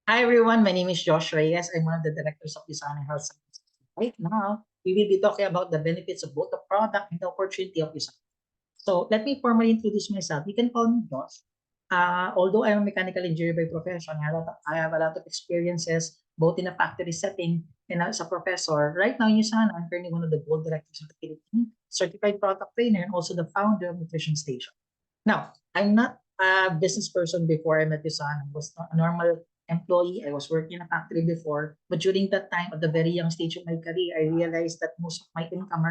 Hi everyone, my name is Josh Reyes. I'm one of the directors of USANA Health Sciences. Right now, we will be talking about the benefits of both the product and the opportunity of USANA. So let me formally introduce myself. You can call me Josh. Although I'm a mechanical engineer by profession, I have a lot of experiences both in a factory setting and as a professor. Right now in USANA, I'm currently one of the board directors of the Philippines, certified product trainer, and also the founder of Nutrition Station. Now, I'm not a business person before I met USANA. I was a normal employee. I was working in a factory before. But during that time, at the very young stage of my career, I realized that most of my income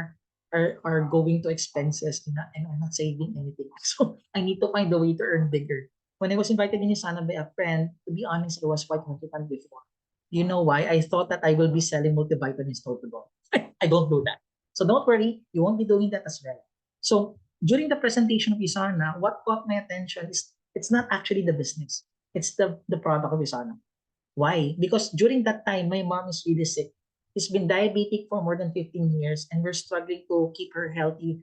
are going to expenses and I'm not saving anything. So I need to find a way to earn bigger. When I was invited in USANA by a friend, to be honest, I was quite hesitant before. You know why? I thought that I will be selling multivitamins door to door. I don't do that. So don't worry, you won't be doing that as well. So during the presentation of Isana, what caught my attention is it's not actually the business. It's the product of Isana. Why? Because during that time, my mom is really sick. She's been diabetic for more than 15 years, and we're struggling to keep her healthy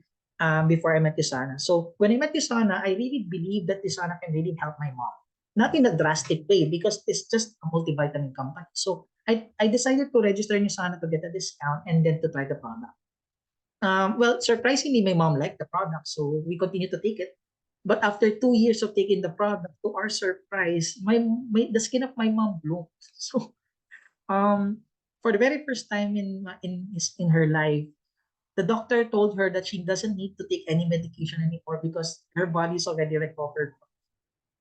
before I met Isana. So when I met Isana, I really believe that Isana can really help my mom. Not in a drastic way, because it's just a multivitamin company. So I decided to register in Isana to get a discount and then to try the product. Well, surprisingly, my mom liked the product, so we continued to take it. But after 2 years of taking the product, to our surprise, the skin of my mom bloomed. So, for the very first time in her life, the doctor told her that she doesn't need to take any medication anymore because her body is already recovered.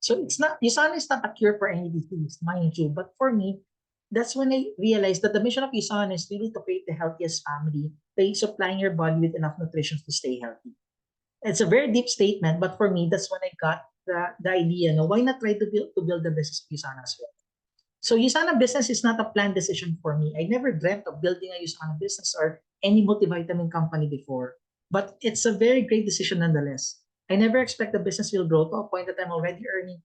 So it's not Usana is not a cure for any disease, mind you. But for me, that's when I realized that the mission of Usana is really to create the healthiest family by supplying your body with enough nutrition to stay healthy. It's a very deep statement, but for me, that's when I got the idea. No, why not try to build the business of Usana as well? So Usana business is not a planned decision for me. I never dreamt of building a Usana business or any multivitamin company before, but it's a very great decision nonetheless. I never expect the business will grow to a point that I'm already earning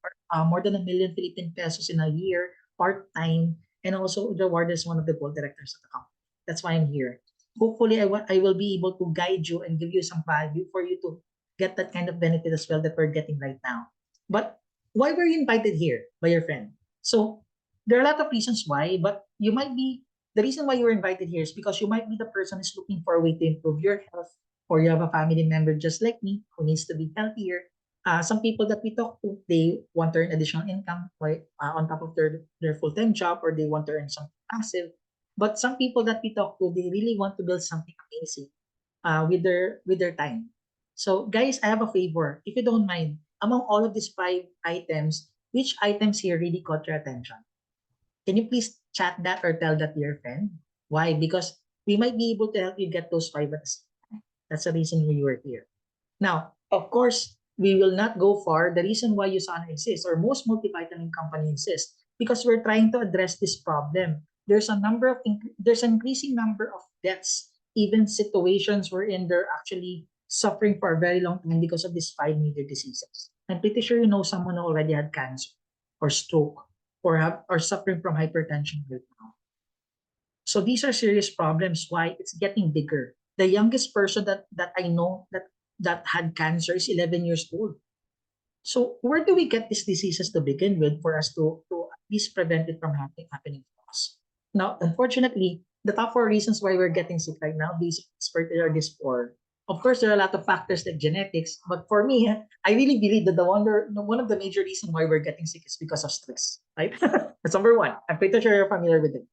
more than 1 million Philippine pesos in a year, part-time, and also the award as one of the board directors of the company. That's why I'm here. Hopefully, I will be able to guide you and give you some value for you to get that kind of benefit as well that we're getting right now. But why were you invited here by your friend? So there are a lot of reasons why, but you might be the reason why you were invited here is because you might be the person who's looking for a way to improve your health, or you have a family member just like me who needs to be healthier. Some people that we talk to, they want to earn additional income on top of their full-time job, or they want to earn something passive. But some people that we talk to, they really want to build something amazing with their time. So guys, I have a favor. If you don't mind, among all of these five items, which items here really caught your attention? Can you please chat that or tell that to your friend? Why? Because we might be able to help you get those five at the same time. That's the reason we were here. Now, of course, we will not go far. The reason why USANA exists, or most multivitamin company exists, because we're trying to address this problem. There's an increasing number of deaths, even situations wherein they're actually suffering for a very long time because of these five major diseases. I'm pretty sure you know someone who already had cancer or stroke or suffering from hypertension right now. So these are serious problems. Why? It's getting bigger. The youngest person that I know that had cancer is 11 years old. So where do we get these diseases to begin with for us to at least prevent it from happening to us? Now, unfortunately, the top four reasons why we're getting sick right now, these particular these four. Of course, there are a lot of factors like genetics, but for me, I really believe that one of the major reasons why we're getting sick is because of stress, right? That's number one. I'm pretty sure you're familiar with it.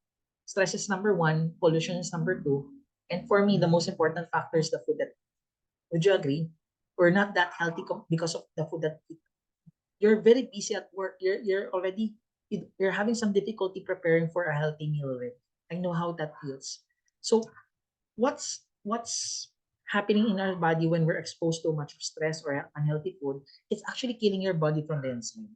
Stress is number one, pollution is number two, and for me, the most important factor is the food that. Would you agree? We're not that healthy because of the food that we eat. You're very busy at work. You're having some difficulty preparing for a healthy meal already. I know how that feels. So what's happening in our body when we're exposed to much stress or unhealthy food? It's actually killing your body from the inside.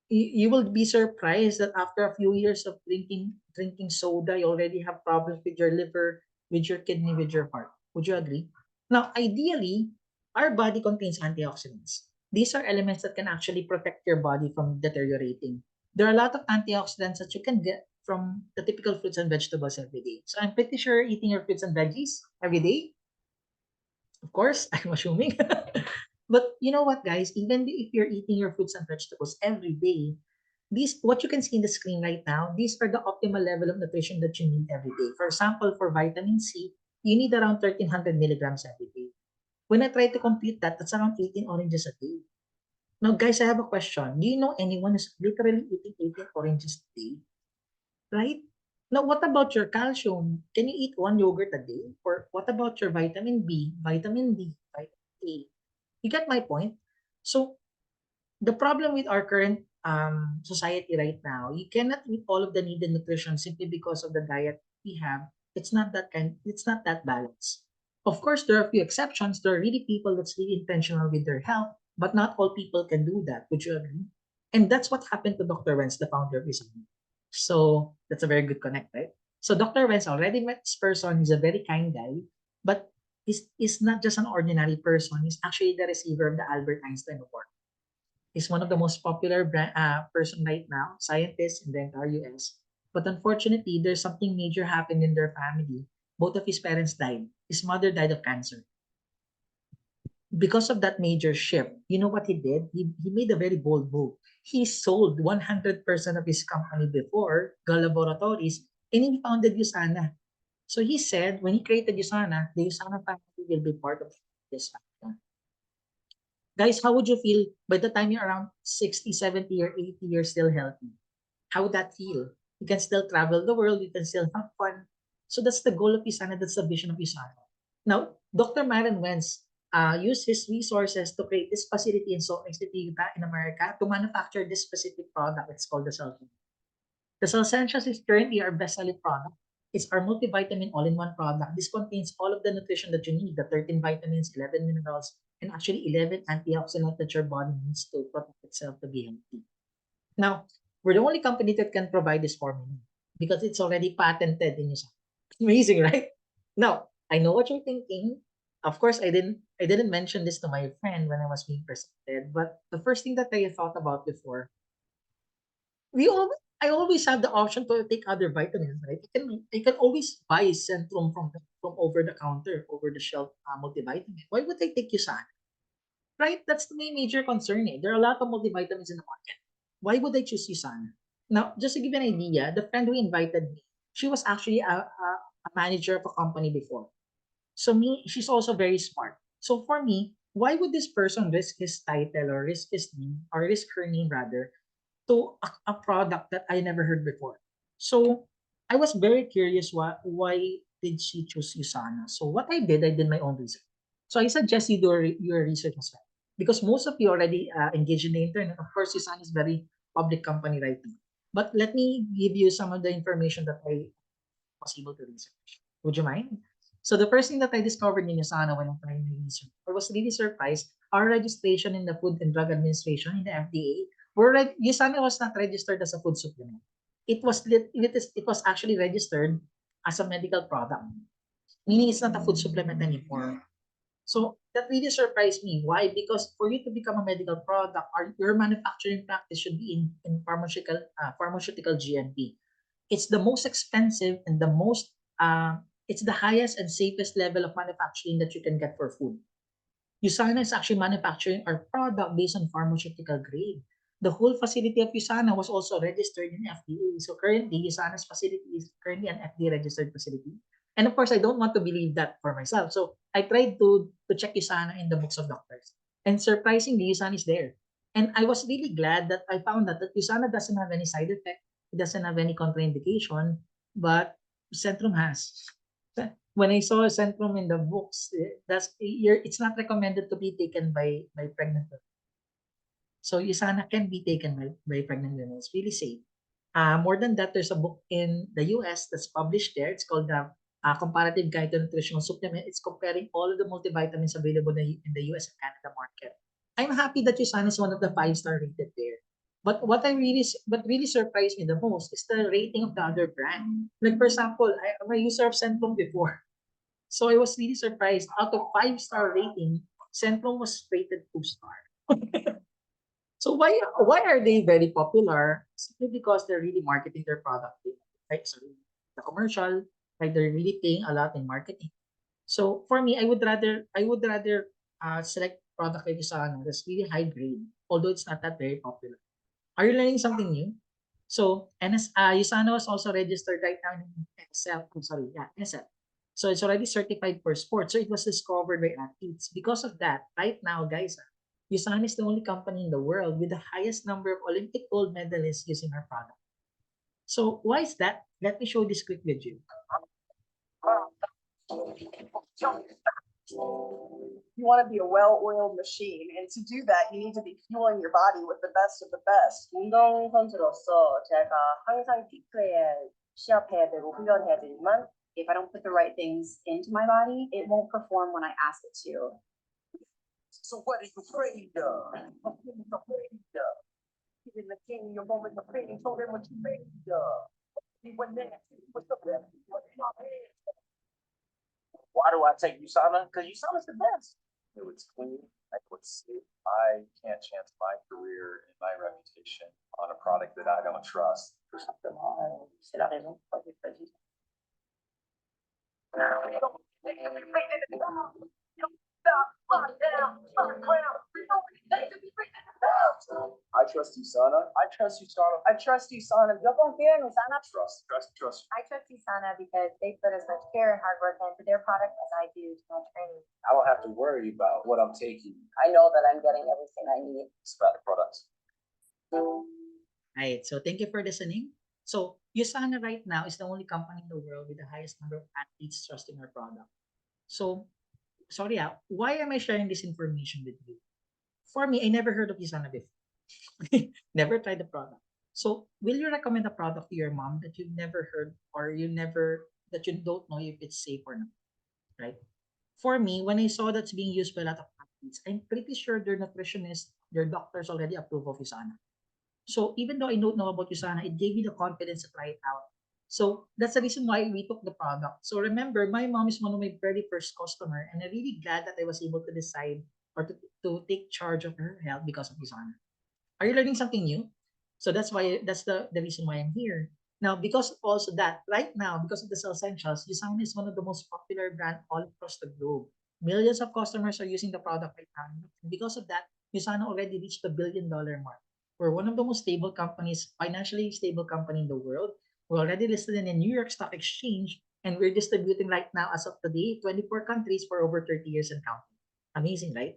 You will be surprised that after a few years of drinking soda, you already have problems with your liver, with your kidney, with your heart. Would you agree? Now, ideally, our body contains antioxidants. These are elements that can actually protect your body from deteriorating. There are a lot of antioxidants that you can get from the typical fruits and vegetables every day. So I'm pretty sure eating your fruits and veggies every day, of course, I'm assuming. But you know what, guys? Even if you're eating your fruits and vegetables every day, these, what you can see in the screen right now, these are the optimal level of nutrition that you need every day. For example, for vitamin C, you need around 1300 milligrams every day. When I try to compute that, that's around 18 oranges a day. Now, guys, I have a question. Do you know anyone who's literally eating 18 oranges a day? Right? Now, what about your calcium? Can you eat one yogurt a day? Or what about your vitamin B, vitamin D, vitamin A? You get my point? So, the problem with our current society right now, you cannot eat all of the needed nutrition simply because of the diet we have. It's not that balanced. Of course, there are a few exceptions. There are really people that's really intentional with their health, but not all people can do that. Would you agree? And that's what happened to Dr. Wenz, the founder of USANA. So that's a very good connect, right? So Dr. Wenz already met this person. He's a very kind guy, but he's not just an ordinary person. He's actually the receiver of the Albert Einstein Award. He's one of the most popular person right now, scientist in the entire US. But unfortunately, there's something major happened in their family. Both of his parents died. His mother died of cancer. Because of that major shift, you know what he did? He made a very bold move. He sold 100% of his company before, Gal Laboratories, and he founded USANA. So he said, when he created USANA, the USANA family will be part of this family. Guys, how would you feel by the time you're around 60, 70, or 80, you're still healthy? How would that feel? You can still travel the world, you can still have fun. So that's the goal of Isana, that's the vision of Isana. Now, Dr. Myron Wentz used his resources to create this facility in Salt Lake City, Utah, in America, to manufacture this specific product. It's called the cell phone. The Salsentials is currently our best-selling product. It's our multivitamin all-in-one product. This contains all of the nutrition that you need, the 13 vitamins, 11 minerals, and actually 11 antioxidants that your body needs to protect itself to be healthy. Now, we're the only company that can provide this formula because it's already patented in Usana. Amazing, right? Now, I know what you're thinking. Of course, I didn't mention this to my friend when I was being presented, but the first thing that I thought about before, I always have the option to take other vitamins, right? I can always buy Centrum from over the counter, over the shelf multivitamin. Why would I take USANA? Right? That's the main major concern. Eh? There are a lot of multivitamins in the market. Why would I choose USANA? Now, just to give you an idea, the friend who invited me, she was actually a manager of a company before. So she's also very smart. So for me, why would this person risk his title or risk his name or risk her name rather to a product that I never heard before? So I was very curious why did she choose USANA? So what I did my own research. So I suggest you do your research as well. Because most of you already engage in the internet. Of course, USANA is very public company right now. But let me give you some of the information that I was able to research. Would you mind? So the first thing that I discovered in USANA when I'm trying my research, I was really surprised. Our registration in the Food and Drug Administration, in the FDA, USANA was not registered as a food supplement. It was actually registered as a medical product, meaning it's not a food supplement anymore. So that really surprised me. Why? Because for you to become a medical product, your manufacturing practice should be in pharmaceutical GMP. It's the most expensive and it's the highest and safest level of manufacturing that you can get for food. USANA is actually manufacturing our product based on pharmaceutical grade. The whole facility of USANA was also registered in FDA. So currently, USANA's facility is currently an FDA registered facility. And of course, I don't want to believe that for myself. So I tried to check USANA in the books of doctors. And surprisingly, USANA is there. And I was really glad that I found that USANA doesn't have any side effect. It doesn't have any contraindication, but Centrum has. When I saw Centrum in the books, it's not recommended to be taken by pregnant women. So USANA can be taken by pregnant women. It's really safe. More than that, there's a book in the US that's published there. It's called the Comparative Guide to Nutritional Supplement. It's comparing all of the multivitamins available in the US and Canada market. I'm happy that USANA is one of the 5-star rated there. But what really surprised me the most is the rating of the other brand. Like for example, I'm a user of Centrum before. So I was really surprised. Out of 5-star rating, Centrum was rated 2-star. So why are they very popular? Simply because they're really marketing their product. Right? So the commercial, like they're really paying a lot in marketing. So for me, I would rather select product like Usana that's really high grade, although it's not that very popular. Are you learning something new? So, USANA was also registered right now in SL. I'm sorry, yeah, SL. So it's already certified for sports. So it was discovered by athletes. Because of that, right now, guys, USANA is the only company in the world with the highest number of Olympic gold medalists using our product. So why is that? Let me show this quick video. You want to be a well-oiled machine, and to do that, you need to be fueling your body with the best of the best. 운동선수로서 제가 항상 피크에 시합해야 되고 훈련해야 되지만 if I don't put the right things into my body, it won't perform when I ask it to. So what are you afraid of? Giving the king your moment of pain, told him what you made of. He went nasty, what's the best? Why do I take USANA? Because USANA's the best. It was clean. I was safe. I can't chance my career and my reputation on a product that I don't trust. C'est la raison pour laquelle je I trust USANA. I trust USANA. I trust USANA. Yo confío en USANA. Trust. I trust USANA because they put as much care and hard work into their product as I do to my training. I don't have to worry about what I'm taking. I know that I'm getting everything I need. It's about the products. Right. So thank you for listening. So USANA right now is the only company in the world with the highest number of athletes trusting our product. So, sorry, why am I sharing this information with you? For me, I never heard of USANA before. Never tried the product. So, will you recommend a product to your mom that you've never heard or that you don't know if it's safe or not? Right? For me, when I saw that's being used by a lot of athletes, I'm pretty sure their nutritionists, their doctors already approve of USANA. So even though I don't know about USANA, it gave me the confidence to try it out. So that's the reason why we took the product. So remember, my mom is one of my very first customer, and I'm really glad that I was able to decide or to take charge of her health because of USANA. Are you learning something new? So that's the reason why I'm here. Now, because also that right now, because of the Cell Essentials, USANA is one of the most popular brand all across the globe. Millions of customers are using the product right now. And because of that, USANA already reached the $1 billion mark. We're one of the most stable companies, financially stable company in the world. We're already listed in the New York Stock Exchange, and we're distributing right now, as of today, 24 countries for over 30 years and counting. Amazing, right?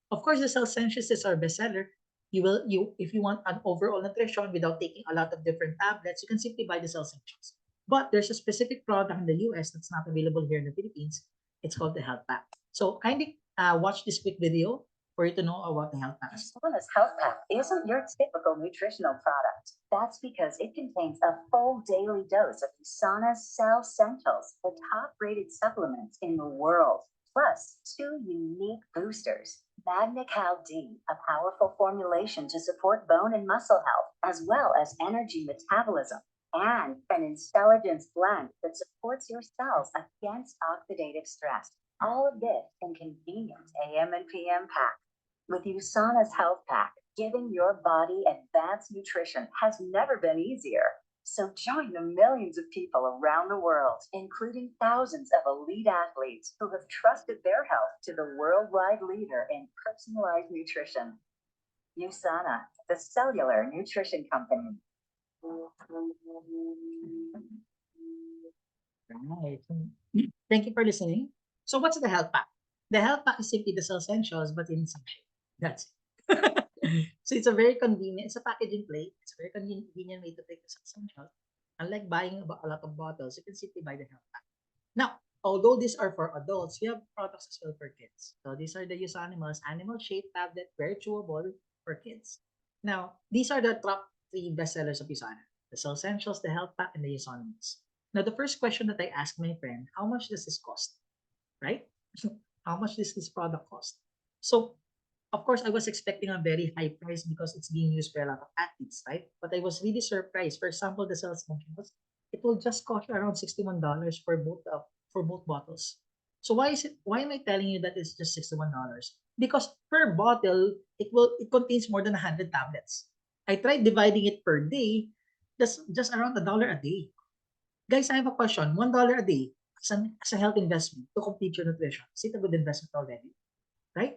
Of course, the Cell Essentials is our bestseller. If you want an overall nutrition without taking a lot of different tablets, you can simply buy the Cell Essentials. But there's a specific product in the US that's not available here in the Philippines. It's called the Health Pack. So kindly watch this quick video for you to know about the Health Pack. USANA's Health Pack isn't your typical nutritional product. That's because it contains a full daily dose of USANA's Cell Essentials, the top-rated supplements in the world, plus 2 unique boosters. Magnical D, a powerful formulation to support bone and muscle health, as well as energy metabolism, and an intelligence blend that supports your cells against oxidative stress. All of this in convenient AM and PM pack. With USANA's Health Pack, giving your body advanced nutrition has never been easier. So join the millions of people around the world, including thousands of elite athletes who have trusted their health to the worldwide leader in personalized nutrition. USANA, the cellular nutrition company. Right. Thank you for listening. So what's the Health Pack? The Health Pack is simply the Cell Essentials, but in some shape. That's it. So it's a very convenient, it's a packaging plate. It's a very convenient way to take the Cell Essentials. Unlike buying a lot of bottles, you can simply buy the Health Pack. Now, although these are for adults, we have products as well for kids. So these are the Use Animals Animal Shaped Tablet, very chewable for kids. Now, these are the top 3 bestsellers of USANA. The Cell Essentials, the Health Pack, and the Use Animals. Now, the first question that I asked my friend, how much does this cost? Right? How much does this product cost? So, of course, I was expecting a very high price because it's being used by a lot of athletes, right? But I was really surprised. For example, the Cell Essentials, it will just cost you around $61 for both bottles. So why am I telling you that it's just $61? Because per bottle, it contains more than 100 tablets. I tried dividing it per day, that's just around $1 a day. Guys, I have a question. $1 a day as a health investment to complete your nutrition. Is it a good investment already? Right?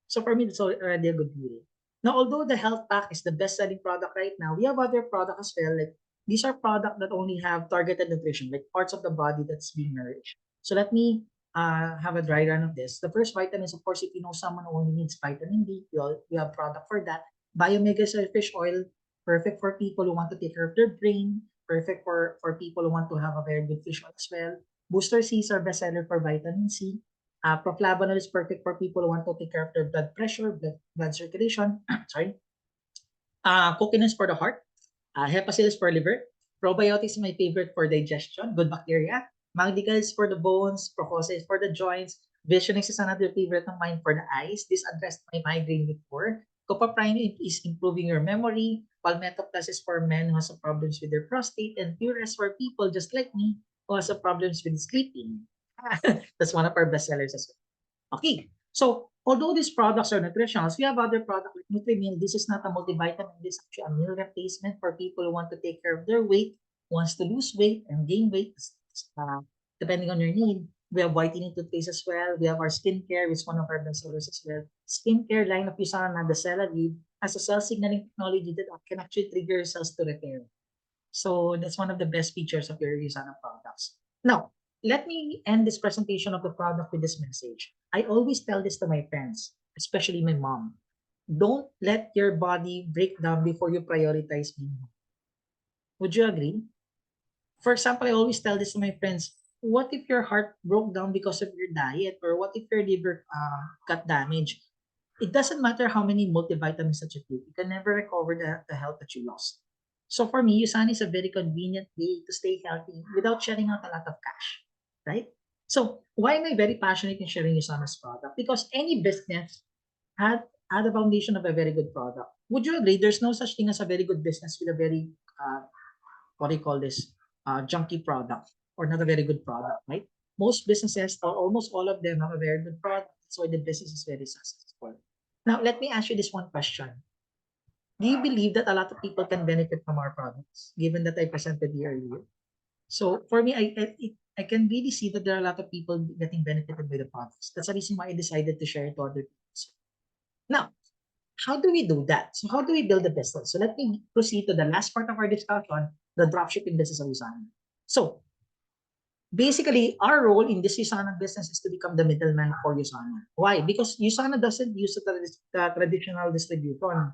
So for me, that's already a good deal. Now, although the Health Pack is the best-selling product right now, we have other products as well, like these are products that only have targeted nutrition, like parts of the body that's being nourished. So let me have a dry run of this. The first vitamins, of course, if you know someone who only needs vitamin D, we have product for that. Biomega fish oil, perfect for people who want to take care of their brain, perfect for people who want to have a very good fish oil as well. Booster C is our bestseller for vitamin C. Proflavanol is perfect for people who want to take care of their blood pressure, blood circulation. Sorry. Coconut for the heart. Hepacillus for liver. Probiotics is my favorite for digestion, good bacteria. Magnical is for the bones. Proposa is for the joints. Visionix is another favorite of mine for the eyes. This addressed my migraine before. Copaprine is improving your memory. Palmetto Plus is for men who has problems with their prostate. And Pures for people just like me who has problems with sleeping. That's one of our bestsellers as well. Okay, so although these products are nutritionals, we have other products like NutriMeal. This is not a multivitamin. This is actually a meal replacement for people who want to take care of their weight, wants to lose weight and gain weight, depending on your need. We have whitening toothpaste as well. We have our skincare, which is one of our best sellers as well. Skincare line of USANA, the Celavib, has a cell signaling technology that can actually trigger cells to repair. So that's one of the best features of your USANA products. Now, let me end this presentation of the product with this message. I always tell this to my friends, especially my mom. Don't let your body break down before you prioritize being healthy. Would you agree? For example, I always tell this to my friends. What if your heart broke down because of your diet? Or what if your liver got damaged? It doesn't matter how many multivitamins that you take. You can never recover the health that you lost. So for me, USANA is a very convenient way to stay healthy without shedding out a lot of cash, right? So why am I very passionate in sharing USANA's product? Because any business had a foundation of a very good product. Would you agree? There's no such thing as a very good business with a very what do you call this junky product or not a very good product, right? Most businesses or almost all of them have a very good product. That's why the business is very successful. Now, let me ask you this one question. Do you believe that a lot of people can benefit from our products, given that I presented you earlier? So for me, I can really see that there are a lot of people getting benefited by the products. That's the reason why I decided to share it to other people. Now, how do we do that? So how do we build a business? So let me proceed to the last part of our discussion, the dropshipping business of USANA. So basically, our role in this USANA business is to become the middleman for USANA. Why? Because USANA doesn't use the traditional distribution.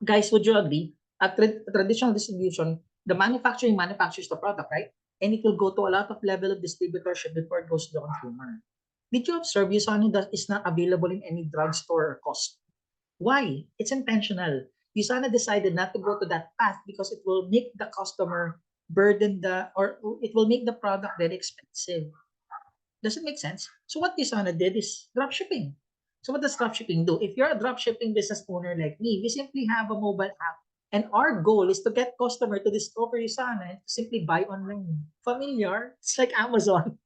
Guys, would you agree? At traditional distribution, the manufacturing manufactures the product, right? And it will go to a lot of level of distributorship before it goes to the consumer. Did you observe USANA that is not available in any drugstore or cost? Why? It's intentional. USANA decided not to go to that path because it will make the customer burden or it will make the product very expensive. Does it make sense? So what USANA did is dropshipping. So what does dropshipping do? If you're a dropshipping business owner like me, we simply have a mobile app. And our goal is to get customer to discover USANA and to simply buy online. Familiar? It's like Amazon.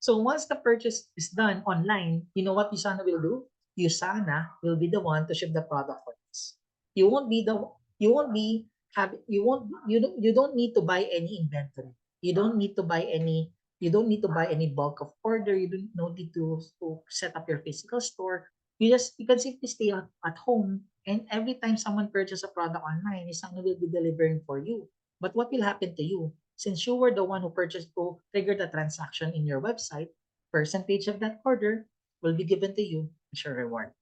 So once the purchase is done online, you know what USANA will do? USANA will be the one to ship the product for us. You won't be the you won't be have you won't you don't need to buy any inventory. You don't need to buy any you don't need to buy any bulk of order. You don't no need to set up your physical store. You can simply stay at home and every time someone purchases a product online, USANA will be delivering for you. But what will happen to you? Since you were the one who purchased to trigger the transaction in your website, percentage of that order will be given to you as your reward.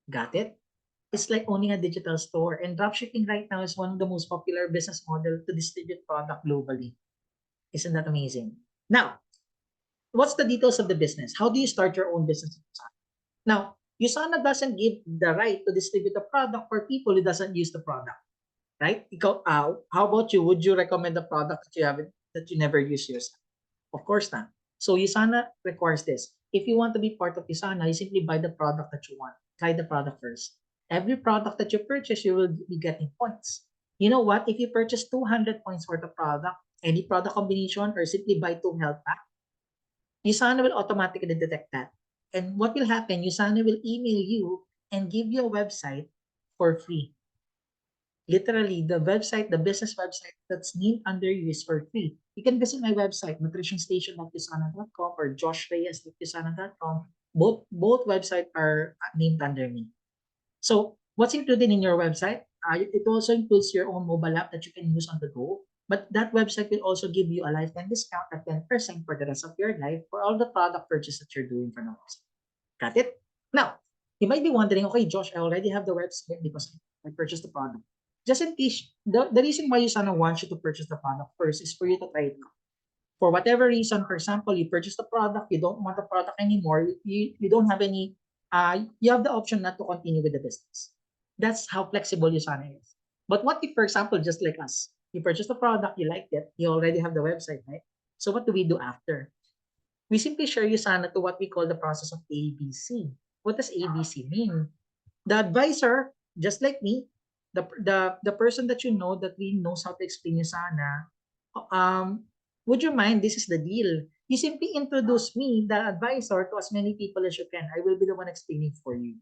Got it? It's like owning a digital store, and dropshipping right now is one of the most popular business model to distribute product globally. Isn't that amazing? Now, what's the details of the business? How do you start your own business? Now, USANA doesn't give the right to distribute a product for people who doesn't use the product, right? How about you? Would you recommend a product that you never use yourself? Of course not. So USANA requires this. If you want to be part of USANA, you simply buy the product that you want. Try the product first. Every product that you purchase, you will be getting points. You know what? If you purchase 200 points worth of product, any product combination, or simply buy 2 health pack, USANA will automatically detect that. And what will happen? USANA will email you and give you a website for free. Literally, the business website that's named under you is for free. You can visit my website, nutritionstation.usana.com or joshreyes.usana.com. Both websites are named under me. So what's included in your website? It also includes your own mobile app that you can use on the go. But that website will also give you a lifetime discount at 10% for the rest of your life for all the product purchase that you're doing from the website. Got it? Now, you might be wondering, okay, Josh, I already have the website because I purchased the product. Just in case, the reason why USANA wants you to purchase the product first is for you to try it out. For whatever reason, for example, you purchase the product, you don't want the product anymore, you don't have any, you have the option not to continue with the business. That's how flexible USANA is. But what if, for example, just like us, you purchase the product, you liked it, you already have the website, right? So what do we do after? We simply share USANA to what we call the process of ABC. What does ABC mean? The advisor, just like me, the person that you know that really knows how to explain USANA, um, would you mind? This is the deal. You simply introduce me, the advisor, to as many people as you can. I will be the one explaining for you.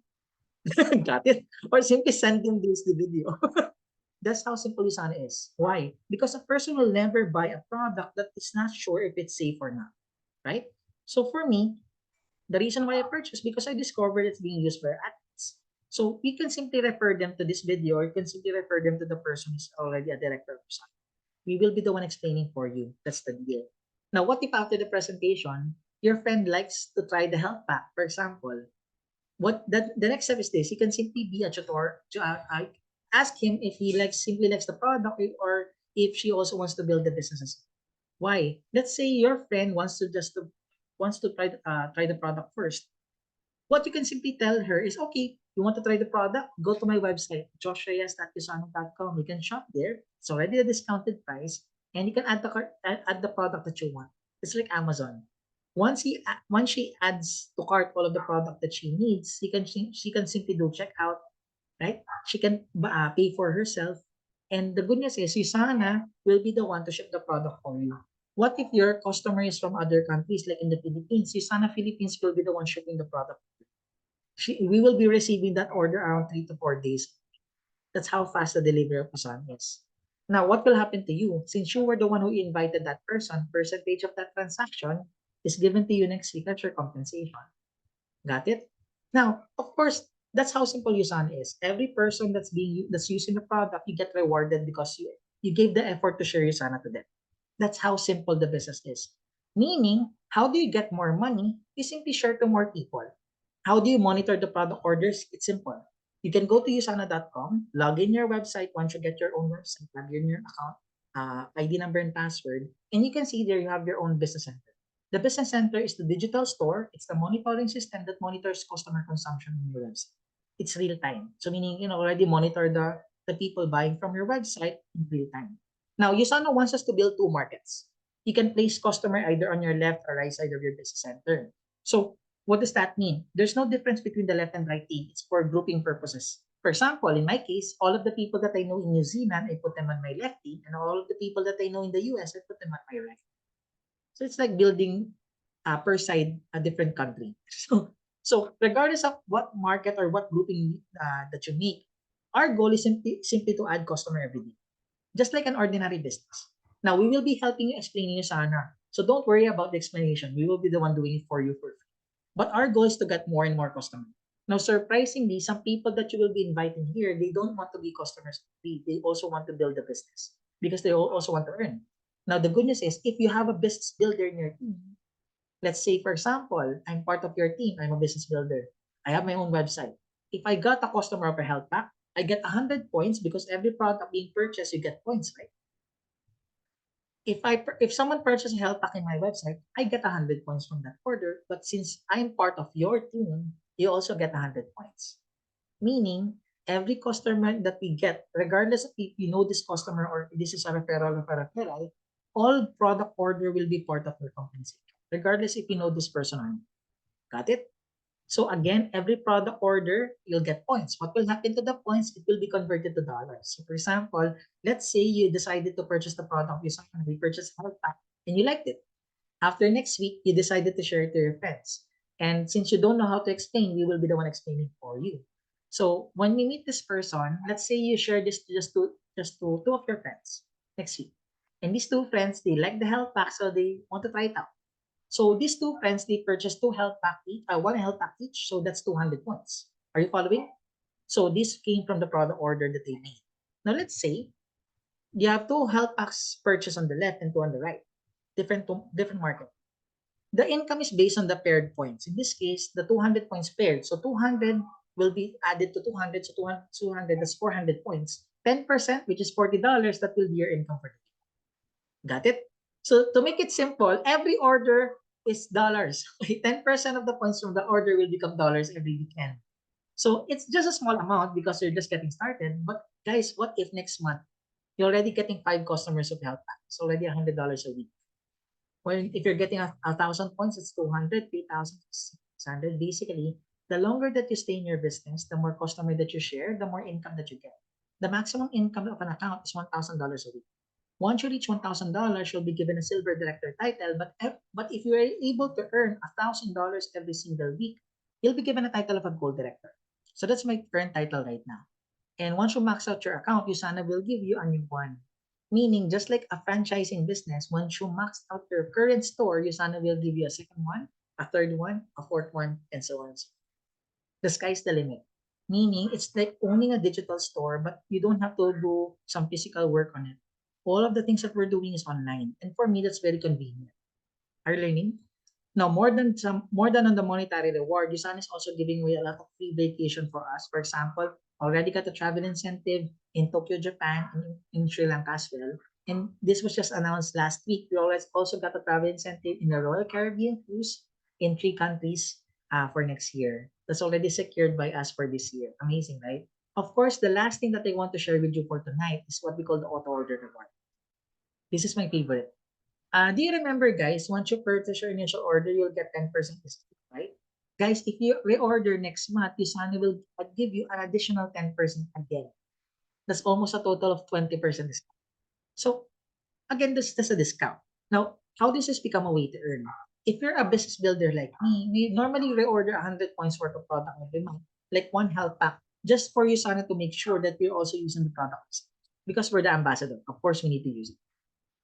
Got it? Or simply send him this the video. That's how simple USANA is. Why? Because a person will never buy a product that is not sure if it's safe or not, right? So for me, the reason why I purchased because I discovered it's being used by athletes. So you can simply refer them to this video, or you can simply refer them to the person who's already a director of USANA. We will be the one explaining for you. That's the deal. Now, what if after the presentation, your friend likes to try the health pack, for example? What that the next step is this: you can simply be a tutor to ask him if he simply likes the product or if she also wants to build the businesses. Why? Let's say your friend wants to try the product first. What you can simply tell her is, okay, you want to try the product? Go to my website, joshreyes.usana.com. You can shop there. It's already a discounted price, and you can add the product that you want. It's like Amazon. Once she adds to cart all of the product that she needs, she can simply do checkout, right? She can pay for herself. And the good news is, Susana will be the one to ship the product for you. What if your customer is from other countries, like in the Philippines? Susana Philippines will be the one shipping the product. We will be receiving that order around 3 to 4 days. That's how fast the delivery of Susana is. Now, what will happen to you? Since you were the one who invited that person, percentage of that transaction is given to you next week as your compensation. Got it? Now, of course, that's how simple USANA is. Every person that's using the product, you get rewarded because you gave the effort to share USANA to them. That's how simple the business is. Meaning, how do you get more money? You simply share to more people. How do you monitor the product orders? It's simple. You can go to usana.com, log in your website once you get your own website, log in your account, ID number and password, and you can see there you have your own business center. The business center is the digital store. It's the monitoring system that monitors customer consumption on your website. It's real time. So meaning, already monitor the people buying from your website in real time. Now, USANA wants us to build two markets. You can place customer either on your left or right side of your business center. So what does that mean? There's no difference between the left and right team. It's for grouping purposes. For example, in my case, all of the people that I know in New Zealand, I put them on my left team, and all of the people that I know in the US, I put them on my right. So it's like building per side a different country. So regardless of what market or what grouping that you make, our goal is simply to add customer every day, just like an ordinary business. Now we will be helping you explaining you sana. So don't worry about the explanation. We will be the one doing it for you for free. But our goal is to get more and more customers. Now, surprisingly, some people that you will be inviting here, they don't want to be customers free. They also want to build a business because they also want to earn. Now, the good news is if you have a business builder in your team, let's say, for example, I'm part of your team, I'm a business builder. I have my own website. If I got a customer of a health pack, I get 100 points because every product being purchased, you get points, right? If someone purchases a health pack in my website, I get 100 points from that order. But since I'm part of your team, you also get 100 points. Meaning, every customer that we get, regardless if you know this customer or this is a referral, all product order will be part of your compensation, regardless if you know this person or not. Got it? So again, every product order, you'll get points. What will happen to the points? It will be converted to dollars. So for example, let's say you decided to purchase the product, you purchased a health pack, and you liked it. After next week, you decided to share it to your friends. And since you don't know how to explain, we will be the one explaining for you. So when we meet this person, let's say you share this to two of your friends next week. And these two friends, they like the health pack, so they want to try it out. So these two friends, they purchased one health pack each, so that's 200 points. Are you following? So this came from the product order that they made. Now let's say You have two health packs purchased on the left and two on the right. Different market. The income is based on the paired points. In this case, the 200 points paired. So 200 will be added to 200. So 200, that's 400 points. 10%, which is $40, that will be your income for the week. Got it? So to make it simple, every order is dollars. 10% of the points from the order will become dollars every weekend. So it's just a small amount because you're just getting started. But guys, what if next month you're already getting 5 customers of health pack? It's already $100 a week. When if you're getting a thousand points, it's 200, 3,000, 600. Basically, the longer that you stay in your business, the more customer that you share, the more income that you get. The maximum income of an account is $1,000 a week. Once you reach $1,000, you'll be given a silver director title. But if you are able to earn $1,000 every single week, you'll be given a title of a gold director. So that's my current title right now. And once you max out your account, USANA will give you a new one. Meaning, just like a franchising business, once you max out your current store, USANA will give you a second one, a third one, a fourth one, and so on. The sky's the limit. Meaning, it's like owning a digital store, but you don't have to do some physical work on it. All of the things that we're doing is online. And for me, that's very convenient. Are you learning? Now, more than on the monetary reward, USANA is also giving away a lot of free vacation for us. For example, already got a travel incentive in Tokyo, Japan, and in Sri Lanka as well. And this was just announced last week. We always also got a travel incentive in the Royal Caribbean cruise in 3 countries for next year. That's already secured by us for this year. Amazing, right? Of course, the last thing that I want to share with you for tonight is what we call the auto order reward. This is my favorite. Do you remember, guys, once you purchase your initial order, you'll get 10% discount, right? Guys, if you reorder next month, USANA will give you an additional 10% again. That's almost a total of 20% discount. So, again, this is a discount. Now, how does this become a way to earn? If you're a business builder like me, we normally reorder 100 points worth of product every month, like one health pack, just for USANA to make sure that we're also using the products. Because we're the ambassador. Of course, we need to use it.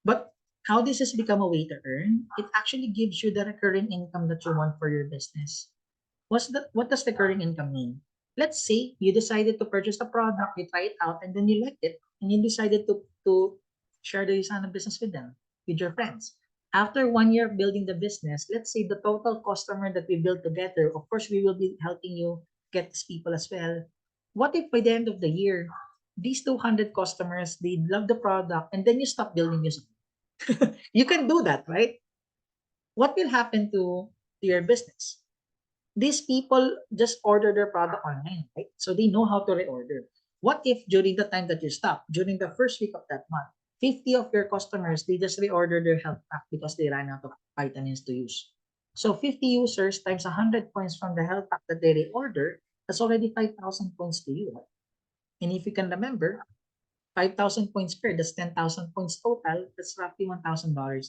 But how this has become a way to earn, it actually gives you the recurring income that you want for your business. What does recurring income mean? Let's say you decided to purchase a product, you try it out, and then you liked it, and you decided to share the USANA business with them, with your friends. After 1 year building the business, let's say the total customer that we build together, of course, we will be helping you get these people as well. What if by the end of the year, these 200 customers, they love the product, and then you stop building USANA? You can do that, right? What will happen to your business? These people just order their product online, right? So they know how to reorder. What if during the time that you stop, during the first week of that month, 50 of your customers, they just reorder their health pack because they ran out of vitamins to use. So 50 users times 100 points from the health pack that they reorder, that's already 5,000 points to you. Right? And if you can remember, 5,000 points per, that's 10,000 points total. That's roughly $1,000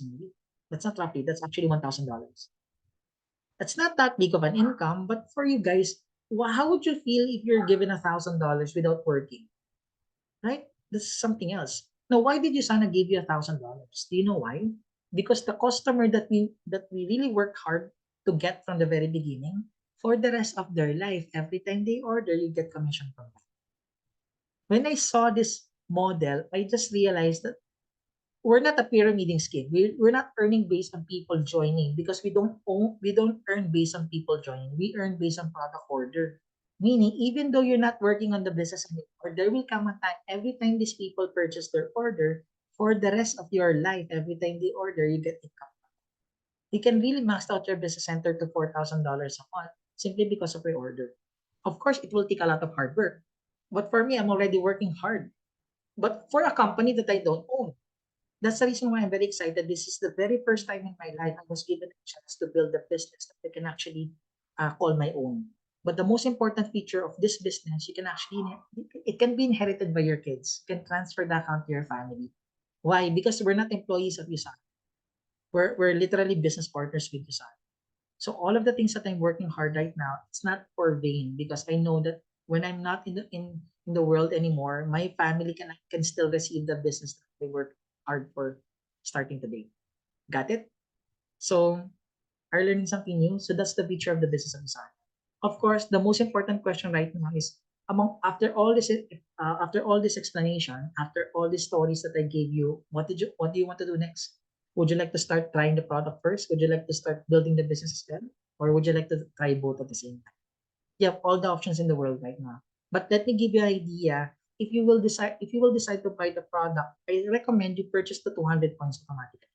in a week. That's not roughly, that's actually $1,000. That's not that big of an income, but for you guys, how would you feel if you're given $1,000 without working? Right? This is something else. Now, why did USANA give you $1,000? Do you know why? Because the customer that we really work hard to get from the very beginning, for the rest of their life, every time they order, you get commission from that. When I saw this model, I just realized that we're not a pyramiding scheme. We're not earning based on people joining because we don't earn based on people joining. We earn based on product order. Meaning, even though you're not working on the business anymore, there will come a time every time these people purchase their order for the rest of your life, every time they order, you get income. You can really max out your business center to $4,000 a month simply because of your order. Of course, it will take a lot of hard work. But for me, I'm already working hard. But for a company that I don't own, that's the reason why I'm very excited. This is the very first time in my life I was given a chance to build a business that I can actually call my own. But the most important feature of this business, you can actually, it can be inherited by your kids. You can transfer the account to your family. Why? Because we're not employees of USANA. We're literally business partners with USANA. So all of the things that I'm working hard right now, it's not for vain because I know that when I'm not in the world anymore, my family can still receive the business that they work hard for starting today. Got it? So are you learning something new? So that's the feature of the business of design. Of course, the most important question right now is after all this explanation, after all these stories that I gave you, what do you want to do next? Would you like to start trying the product first? Would you like to start building the business as well? Or would you like to try both at the same time? You have all the options in the world right now. But let me give you an idea. If you will decide to buy the product, I recommend you purchase the 200 points automatically.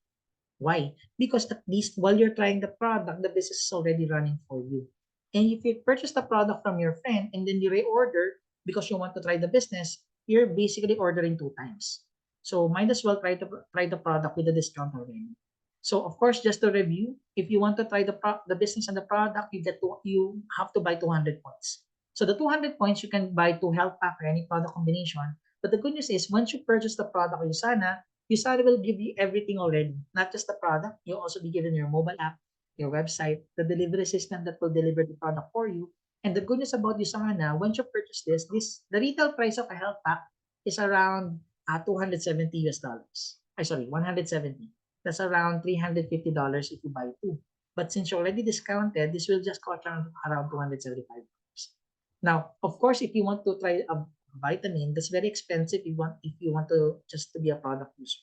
Why? Because at least while you're trying the product, the business is already running for you. And if you purchase the product from your friend and then you reorder because you want to try the business, you're basically ordering two times. So might as well try the product with a discount already. So of course, just to review, if you want to try the business and the product, you have to buy 200 points. So the 200 points you can buy to health pack or any product combination. But the good news is once you purchase the product with USANA will give you everything already, not just the product. You'll also be given your mobile app, your website, the delivery system that will deliver the product for you. And the good news about USANA, once you purchase the retail price of a health pack is around 270 US dollars. I sorry, 170. That's around $350 if you buy two. But since you're already discounted, this will just cost around $275. Now, of course, if you want to try a vitamin, that's very expensive if you want to just to be a product user,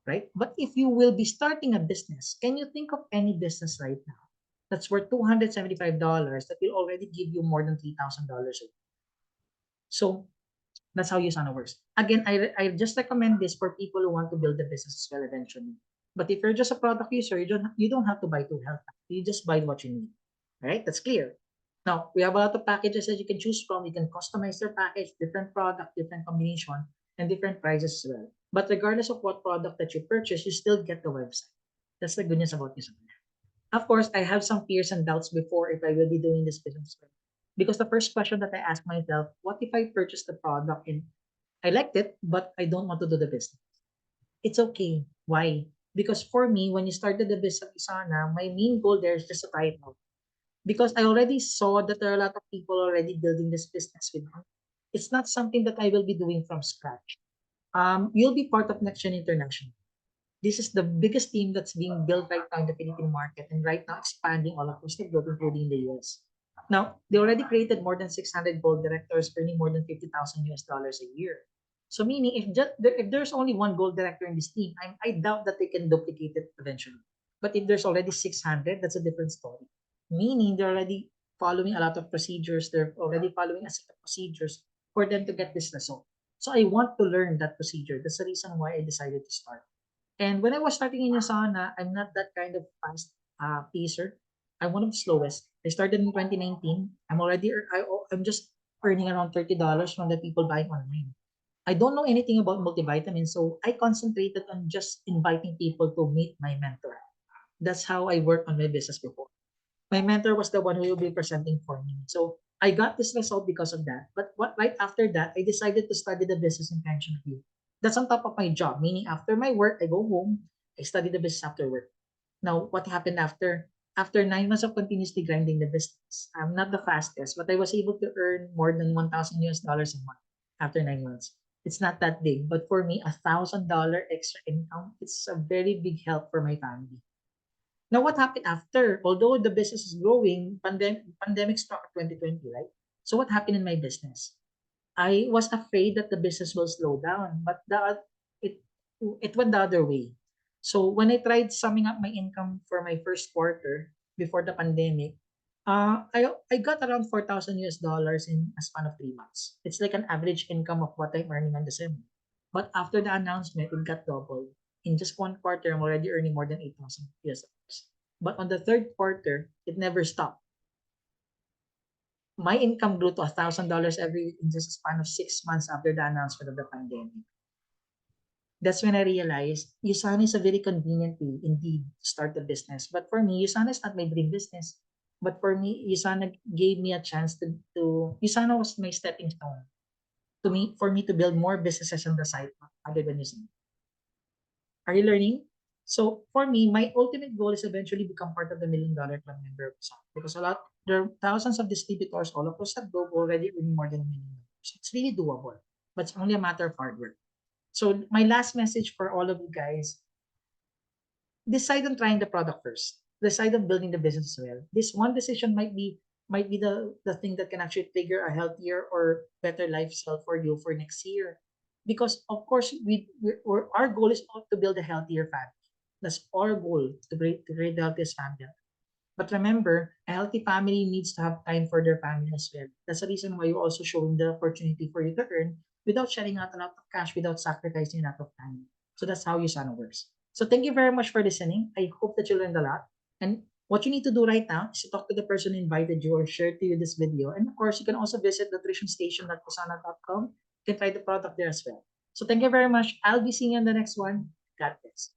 right? But if you will be starting a business, can you think of any business right now that's worth $275 that will already give you more than $3,000? So that's how USANA works. Again, I just recommend this for people who want to build a business as well eventually. But if you're just a product user, you don't have to buy two health packs. You just buy what you need. Right? That's clear. Now we have a lot of packages that you can choose from. You can customize your package, different product, different combination, and different prices as well. But regardless of what product that you purchase, you still get the website. That's the good news about USANA. Of course, I have some fears and doubts before if I will be doing this business. Because the first question that I ask myself, what if I purchase the product and I liked it, but I don't want to do the business? It's okay. Why? Because for me, when you started the business at Isana, my main goal there is just to try it out. Because I already saw that there are a lot of people already building this business with me. It's not something that I will be doing from scratch. You'll be part of Next Gen International. This is the biggest team that's being built right now in the Philippine market and right now expanding all across the globe, including the US. Now, they already created more than 600 board directors earning more than 50,000 US dollars a year. So meaning if there's only one gold director in this team, I doubt that they can duplicate it eventually. But if there's already 600, that's a different story. Meaning they're already following a lot of procedures. They're already following a set of procedures for them to get this result. So I want to learn that procedure. That's the reason why I decided to start. And when I was starting in Yasana, I'm not that kind of fast pacer. I'm one of the slowest. I started in 2019. I'm just earning around $30 from the people buying online. I don't know anything about multivitamins, so I concentrated on just inviting people to meet my mentor. That's how I worked on my business before. My mentor was the one who will be presenting for me. So I got this result because of that. But right after that, I decided to study the business intentionally. That's on top of my job, meaning after my work, I go home, I study the business after work. Now, what happened after? After 9 months of continuously grinding the business, I'm not the fastest, but I was able to earn more than 1,000 US dollars a month after 9 months. It's not that big, but for me, $1,000 extra income, it's a very big help for my family. Now, what happened after? Although the business is growing, pandemic struck 2020, right? So what happened in my business? I was afraid that the business will slow down, but it it went the other way. So when I tried summing up my income for my first quarter before the pandemic, I got around 4,000 US dollars in a span of 3 months. It's like an average income of what I'm earning on December. But after the announcement, it got doubled. In just one quarter, I'm already earning more than 8,000 US dollars. But on the third quarter, it never stopped. My income grew to $1,000 every week in just a span of 6 months after the announcement of the pandemic. That's when I realized USANA is a very convenient way indeed to start a business. But for me, USANA is not my dream business. But for me, USANA gave me a chance to USANA was my stepping stone for me to build more businesses on the side other than USANA. Are you learning? So for me, my ultimate goal is eventually become part of the $1 million club member of USANA because there are thousands of distributors all across the globe already earning more than $1 million. It's really doable, but it's only a matter of hard work. So my last message for all of you guys, decide on trying the product first. Decide on building the business as well. This one decision might be might be the thing that can actually trigger a healthier or better lifestyle for you for next year. Because of course, our goal is not to build a healthier family. That's our goal, to create the healthiest family. But remember, a healthy family needs to have time for their family as well. That's the reason why you're also showing the opportunity for you to earn without shedding out a lot of cash, without sacrificing a lot of time. So that's how USANA works. So thank you very much for listening. I hope that you learned a lot. And what you need to do right now is to talk to the person who invited you or shared to you this video. And of course, you can also visit nutritionstation.usana.com. You can try the product there as well. So thank you very much. I'll be seeing you in the next one. God bless.